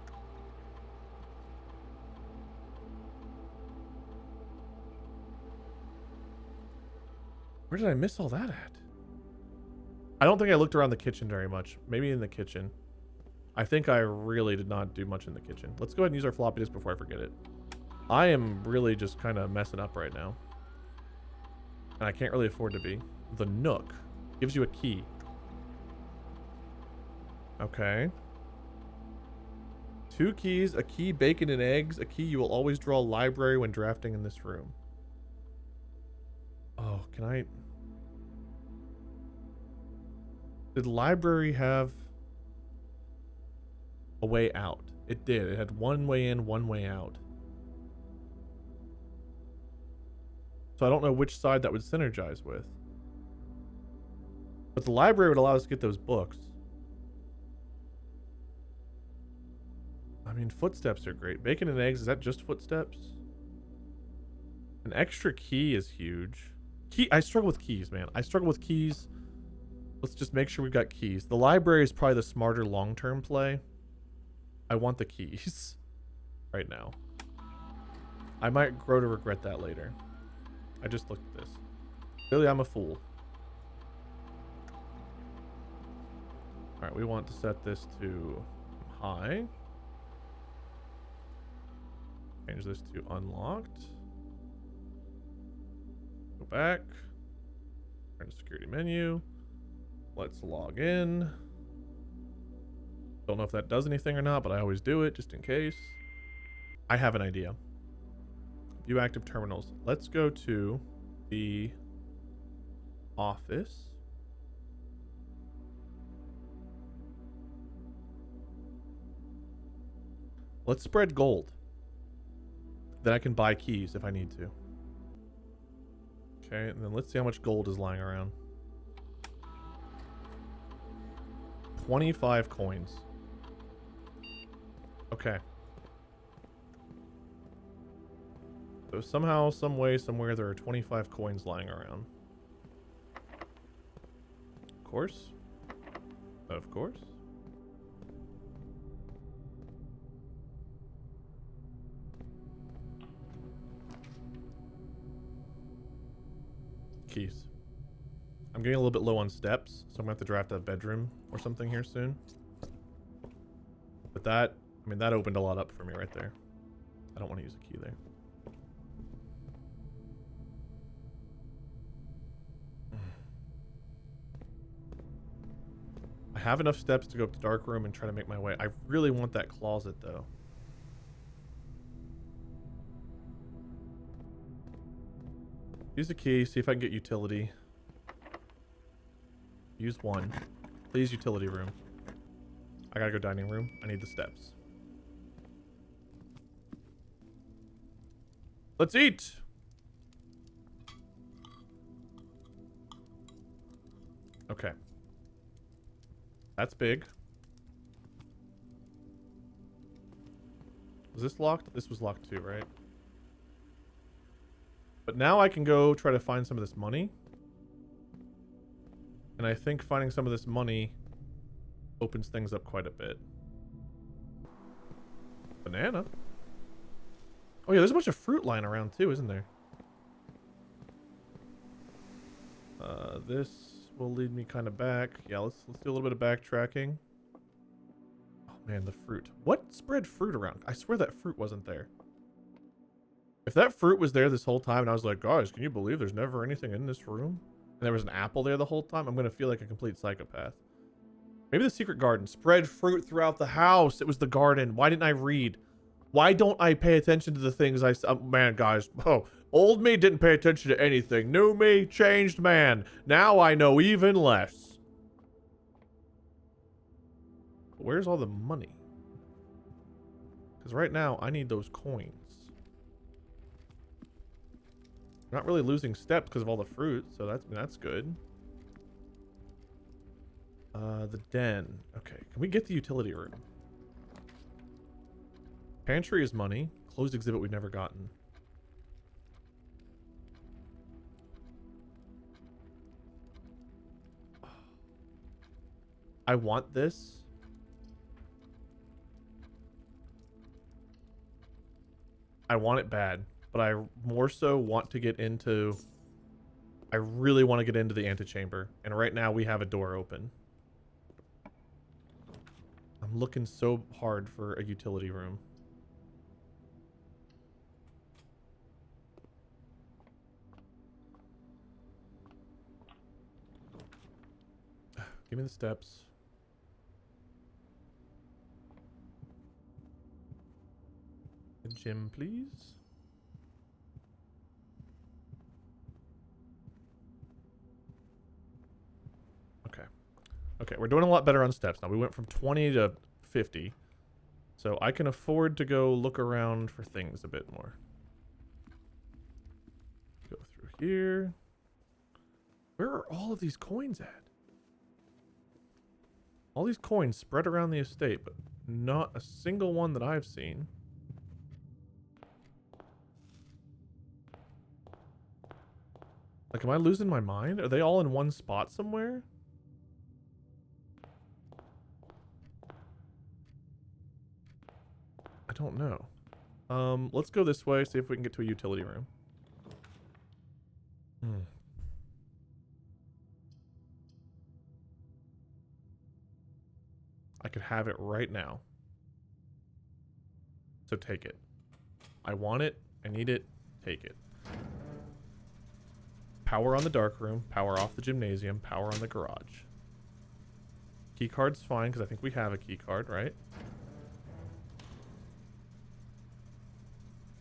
Where did I miss all that at? I don't think I looked around the kitchen very much. Maybe in the kitchen. I think I really did not do much in the kitchen. Let's go ahead and use our floppy disk before I forget it. I am really just kind of messing up right now. And I can't really afford to be. The Nook gives you a key. Okay. 2 keys, a key, bacon and eggs, a key you will always draw library when drafting in this room. Oh, can I... Did library have a way out? It did. It had one way in, one way out. So I don't know which side that would synergize with. But the library would allow us to get those books. I mean, footsteps are great. Bacon and eggs, is that just footsteps? An extra key is huge. I struggle with keys, man. I struggle with keys. Let's just make sure we've got keys. The library is probably the smarter long-term play. I want the keys right now. I might grow to regret that later. I just looked at this. Clearly, I'm a fool. Alright, we want to set this to high. Change this to unlocked. Go back. Turn to security menu. Let's log in. Don't know if that does anything or not, but I always do it just in case. I have an idea. View active terminals. Let's go to the office. Let's spread gold. Then I can buy keys if I need to. Okay, and then let's see how much gold is lying around. 25 coins. Okay. So somehow, some way, somewhere, there are 25 coins lying around. Of course. Of course. keys. I'm getting a little bit low on steps, so I'm gonna have to draft a bedroom or something here soon. But that, I mean, that opened a lot up for me right there. I don't want to use a key there. I have enough steps to go up to dark room and try to make my way. I really want that closet though. Use a key, see if I can get utility. Use one. Please, utility room. I gotta go dining room. I need the steps. Let's eat! Okay. That's big. Was this locked? This was locked too, right? But now I can go try to find some of this money. And I think finding some of this money opens things up quite a bit. Banana? Oh yeah, there's a bunch of fruit lying around too, isn't there? This will lead me kind of back. Yeah, let's do a little bit of backtracking. Oh man, the fruit. What spread fruit around? I swear that fruit wasn't there. If that fruit was there this whole time and I was like, guys, can you believe there's never anything in this room? And there was an apple there the whole time, I'm gonna feel like a complete psychopath. Maybe the secret garden. Spread fruit throughout the house. It was the garden. Why didn't I read? Why don't I pay attention to the things I... man, guys. Oh, old me didn't pay attention to anything. New me, changed man. Now I know even less. Where's all the money? Because right now, I need those coins. I'm not really losing steps because of all the fruit, so that's good. The den. Okay, can we get the utility room? Pantry is money. Closed exhibit we've never gotten. I want this. I want it bad, but I more so want to get into... I really want to get into the antechamber, and right now we have a door open. I'm looking so hard for a utility room. Give me the steps. A gym, please. Okay. Okay, we're doing a lot better on steps now. We went from 20 to 50. So I can afford to go look around for things a bit more. Go through here. Where are all of these coins at? All these coins spread around the estate, but not a single one that I've seen. Like, am I losing my mind? Are they all in one spot somewhere? I don't know. Let's go this way, see if we can get to a utility room. I could have it right now. So take it. I want it. I need it. Take it. Power on the dark room. Power off the gymnasium. Power on the garage. Key card's fine because I think we have a key card, right?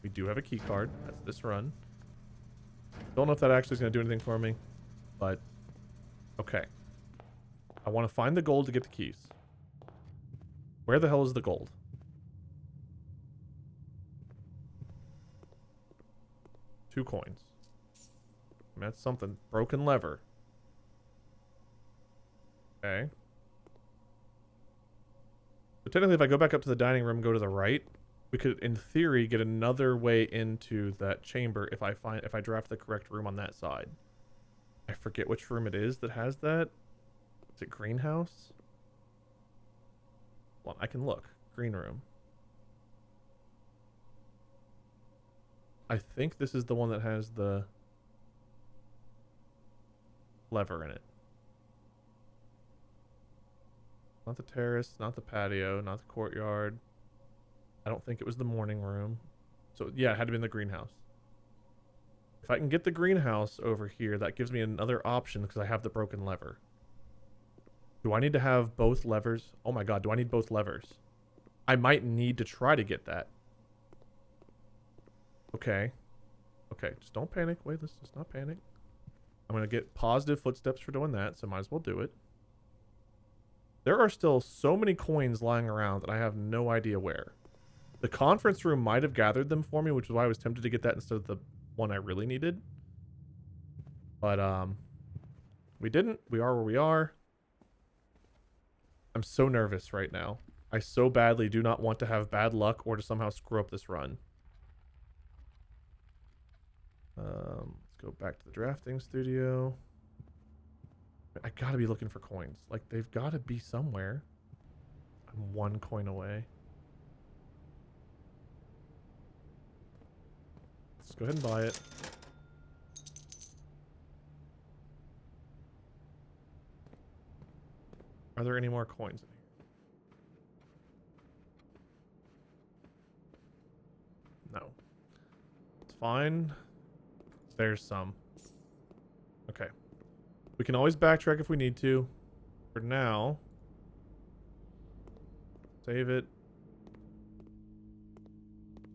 We do have a key card. That's this run. Don't know if that actually is going to do anything for me, but okay. I want to find the gold to get the keys. Where the hell is the gold? Two coins. I mean, that's something. Broken lever. Okay. So technically, if I go back up to the dining room and go to the right, we could, in theory, get another way into that chamber if I draft the correct room on that side. I forget which room it is that has that. Is it greenhouse? Well, I can look. Green room. I think this is the one that has the... lever in it. Not the terrace, not the patio, not the courtyard. I don't think it was the morning room. So yeah, it had to be in the greenhouse. If I can get the greenhouse over here, that gives me another option because I have the broken lever. Do I need to have both levers? Oh my god, do I need both levers? I might need to try to get that. Okay. Okay, just don't panic. Wait, let's just not panic. I'm going to get positive footsteps for doing that, so might as well do it. There are still so many coins lying around that I have no idea where. The conference room might have gathered them for me, which is why I was tempted to get that instead of the one I really needed. But, we didn't. We are where we are. I'm so nervous right now. I so badly do not want to have bad luck or to somehow screw up this run. Let's go back to the drafting studio. I gotta be looking for coins. Like, they've gotta be somewhere. I'm 1 coin away. Let's go ahead and buy it. Are there any more coins in here? No. It's fine. There's some. Okay. We can always backtrack if we need to. For now, save it.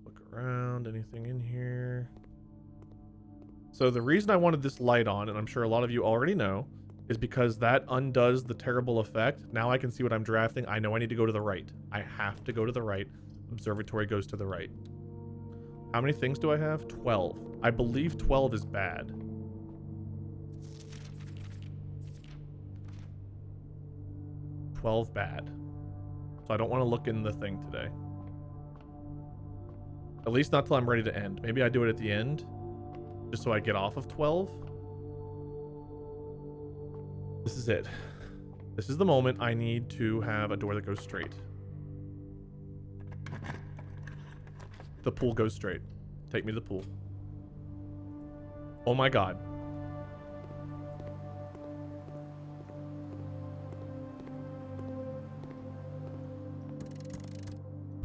Look around. Anything in here? So the reason I wanted this light on, and I'm sure a lot of you already know, is because that undoes the terrible effect. Now I can see what I'm drafting. I know I need to go to the right. I have to go to the right. Observatory goes to the right. How many things do I have? 12. I believe 12 is bad. Bad. So I don't want to look in the thing today. At least not till I'm ready to end. Maybe I do it at the end, just so I get off of 12. This is it. This is the moment I need to have a door that goes straight. The pool goes straight. Take me to the pool. Oh my god.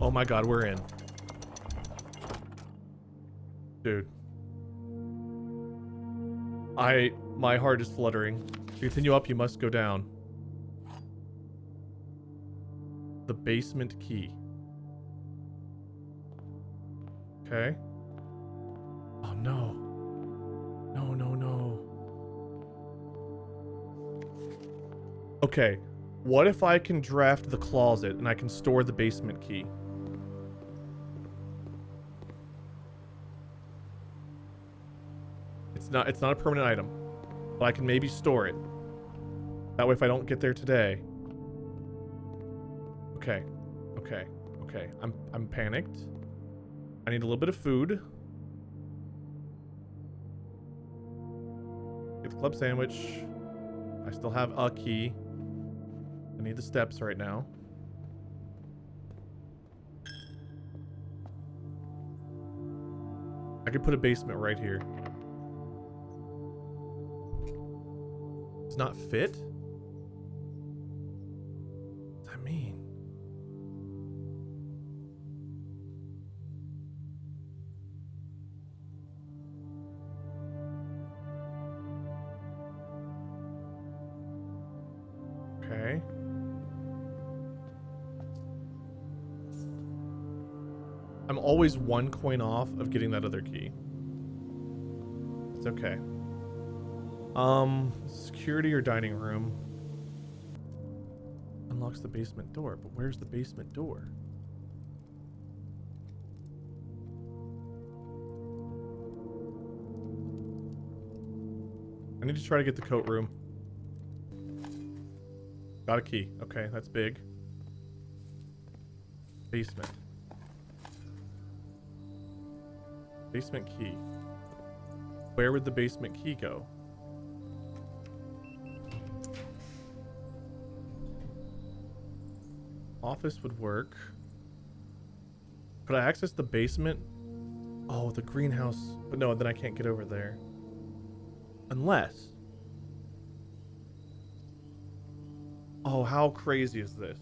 Oh my god, we're in. Dude. My heart is fluttering. To continue up, you must go down. The basement key. Okay. Oh no. No, no, no. Okay. What if I can draft the closet and I can store the basement key? It's not a permanent item, but I can maybe store it. That way if I don't get there today. Okay. Okay. Okay. I'm panicked. I need a little bit of food. Get the club sandwich. I still have a key. I need the steps right now. I could put a basement right here. It's not fit? What does that mean? Okay. I'm always 1 coin off of getting that other key. It's okay. Security or dining room. Unlocks the basement door, but where's the basement door? I need to try to get the coat room. Got a key. Okay, that's big. Basement. Basement key. Where would the basement key go? Office would work. Could I access the basement? Oh, the greenhouse. But no, then I can't get over there. Unless Oh, how crazy is this?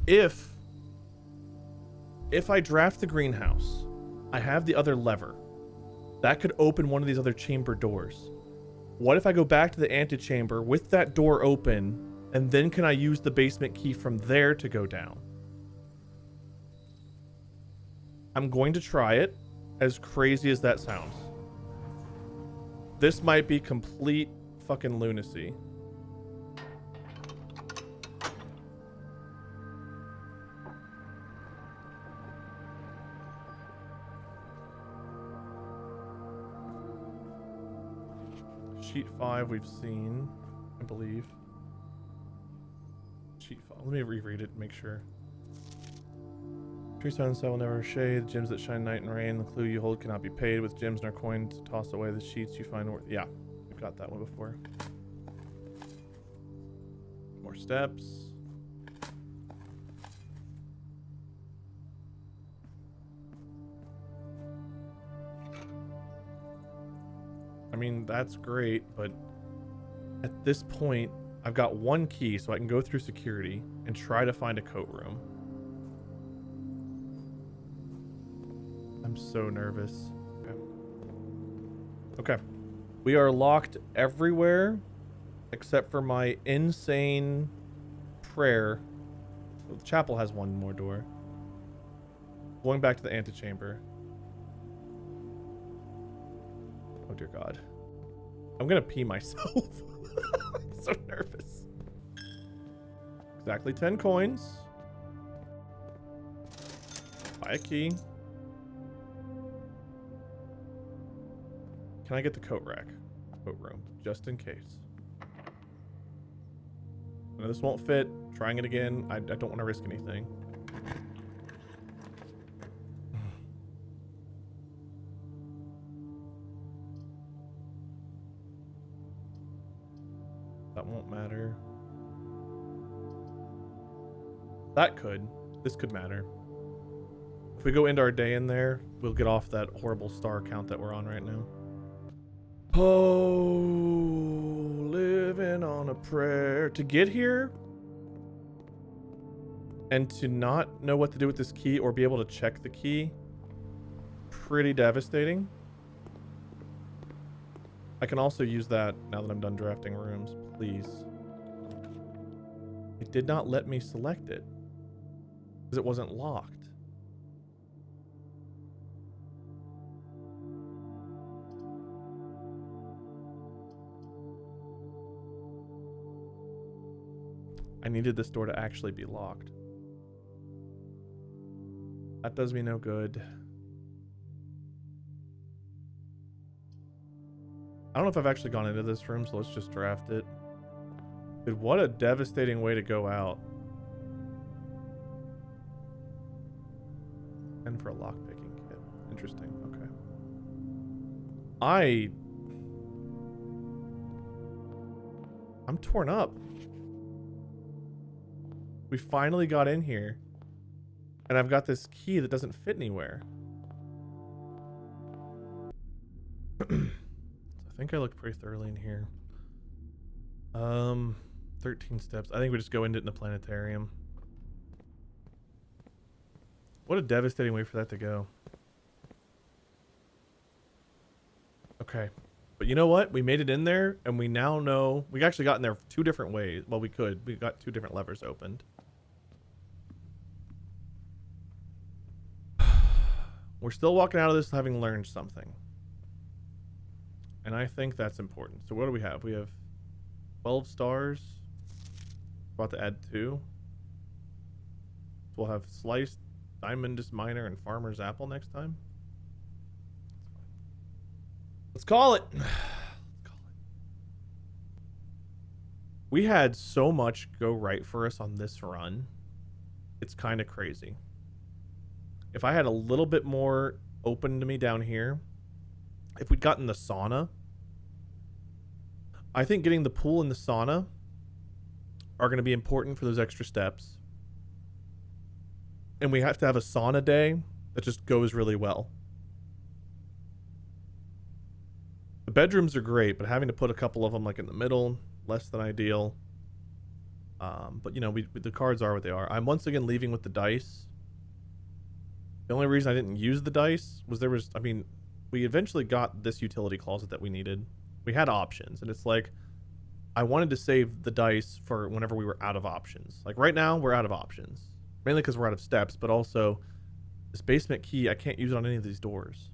If I draft the greenhouse, I have the other lever. That could open one of these other chamber doors. What if I go back to the antechamber with that door open, and then can I use the basement key from there to go down? I'm going to try it, as crazy as that sounds. This might be complete fucking lunacy. Sheet 5 we've seen, I believe. Sheet 5. Let me reread it and make sure. Tree sunset will never shade. Gems that shine night and rain. The clue you hold cannot be paid. With gems nor coins, toss away the sheets you find worth. Yeah, we've got that one before. More steps. I mean, that's great, but at this point, I've got one key, so I can go through security and try to find a coat room. I'm so nervous. Okay. We are locked everywhere except for my insane prayer. The chapel has one more door. Going back to the antechamber. Oh dear God. I'm gonna pee myself. I'm so nervous. Exactly 10 coins. Buy a key. Can I get the coat rack? Coat room, just in case. No, this won't fit. Trying it again. I don't want to risk anything. That won't matter. That could. This could matter. If we go into our day in there, we'll get off that horrible star count that we're on right now. Oh, living on a prayer. To get here and to not know what to do with this key or be able to check the key, pretty devastating. I can also use that now that I'm done drafting rooms, please. It did not let me select it because it wasn't locked. I needed this door to actually be locked. That does me no good. I don't know if I've actually gone into this room, so let's just draft it. Dude, what a devastating way to go out. And for a lockpicking kit. Interesting, okay. I'm torn up. We finally got in here. And I've got this key that doesn't fit anywhere. I think I looked pretty thoroughly in here. 13 steps. I think we just go into it in the planetarium. What a devastating way for that to go. Okay. But you know what? We made it in there, and we now know... We actually got in there 2 different ways. Well, we could. We got 2 different levers opened. We're still walking out of this having learned something. And I think that's important. So what do we have? We have 12 stars. About to add 2. We'll have sliced diamondus miner and farmer's apple next time. Let's call it. Let's call it. We had so much go right for us on this run. It's kind of crazy. If I had a little bit more open to me down here, if we'd gotten the sauna, I think getting the pool and the sauna are going to be important for those extra steps. And we have to have a sauna day that just goes really well. The bedrooms are great, but having to put a couple of them like in the middle, less than ideal. But you know, the cards are what they are. I'm once again leaving with the dice. The only reason I didn't use the dice was I mean, we eventually got this utility closet that we needed. We had options, and it's like, I wanted to save the dice for whenever we were out of options. Like right now, we're out of options. Mainly because we're out of steps, but also this basement key, I can't use it on any of these doors.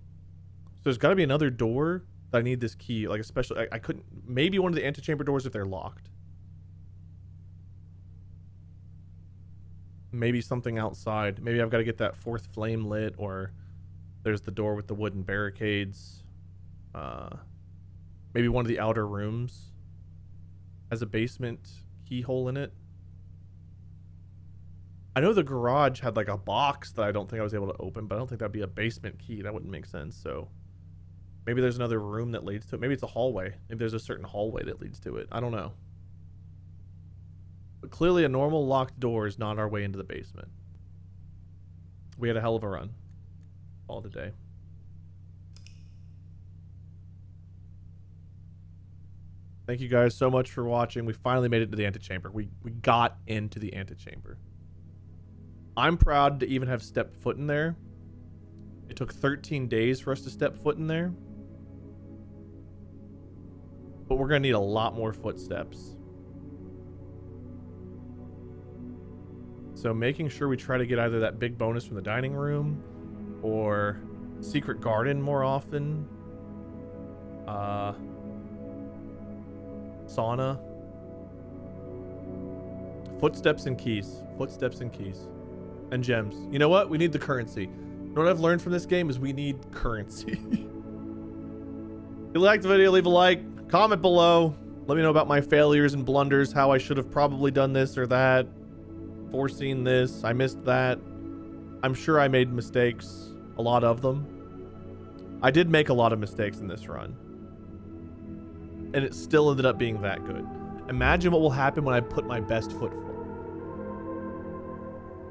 So there's got to be another door that I need this key, like especially, I couldn't, maybe one of the antechamber doors if they're locked. Maybe something outside. Maybe I've got to get that fourth flame lit, or there's the door with the wooden barricades. Maybe one of the outer rooms has a basement keyhole in it. I know the garage had like a box that I don't think I was able to open, but I don't think that'd be a basement key. That wouldn't make sense. So maybe there's another room that leads to it. Maybe it's a hallway. Maybe there's a certain hallway that leads to it. I don't know. But clearly a normal locked door is not our way into the basement. We had a hell of a run all today. Thank you guys so much for watching. We finally made it to the antechamber. We got into the antechamber. I'm proud to even have stepped foot in there. It took 13 days for us to step foot in there. But we're going to need a lot more footsteps. So making sure we try to get either that big bonus from the dining room or secret garden more often. Sauna. Footsteps and keys. Footsteps and keys. And gems. You know what? We need the currency. You know what I've learned from this game is we need currency. If you liked the video, leave a like. Comment below. Let me know about my failures and blunders. How I should have probably done this or that. Foreseen this. I missed that. I'm sure I made mistakes. A lot of them. I did make a lot of mistakes in this run. And it still ended up being that good. Imagine what will happen when I put my best foot forward.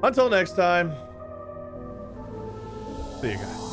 Until next time. See you guys.